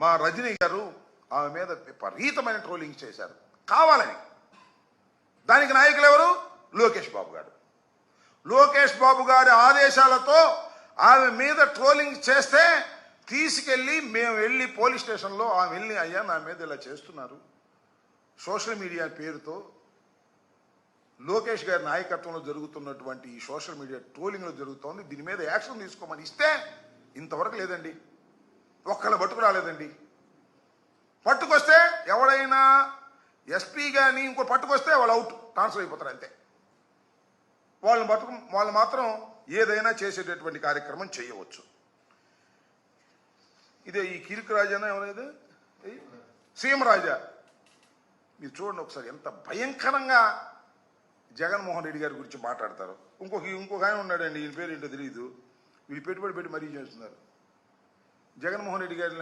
మా రజనీ గారు ఆమె మీద విపరీతమైన ట్రోలింగ్ చేశారు కావాలని. దానికి నాయకులు ఎవరు? లోకేష్ బాబు గారు. లోకేష్ బాబు గారి ఆదేశాలతో ఆమె మీద ట్రోలింగ్ చేస్తే తీసుకెళ్ళి మేము వెళ్ళి పోలీస్ స్టేషన్లో ఆమె వెళ్ళి, అయ్యా నా మీద ఇలా చేస్తున్నారు, సోషల్ మీడియా పేరుతో లోకేష్ గారి నాయకత్వంలో జరుగుతున్నటువంటి ఈ సోషల్ మీడియా ట్రోలింగ్లో జరుగుతోంది, దీని మీద యాక్షన్ తీసుకోమని ఇస్తే ఇంతవరకు లేదండి. ఒక్కళ్ళ పట్టుకు రాలేదండి. పట్టుకొస్తే ఎవడైనా ఎస్పీ కానీ ఇంకో పట్టుకొస్తే వాళ్ళు అవుట్, ట్రాన్స్ఫర్ అయిపోతారు అంతే. వాళ్ళు మాత్రం ఏదైనా చేసేటటువంటి కార్యక్రమం చేయవచ్చు. ఇదే ఈ కిరిక్ రాజానా ఎవరైతే సీమరాజా, మీరు చూడండి ఒకసారి ఎంత భయంకరంగా జగన్మోహన్ రెడ్డి గారి గురించి మాట్లాడతారు. ఇంకొక ఆయన ఉన్నాడండి, ఈయన పేరు ఏంటో తెలియదు, వీళ్ళు పెట్టుబడి పెట్టి మరీ చేస్తున్నారు. జగన్మోహన్ రెడ్డి గారి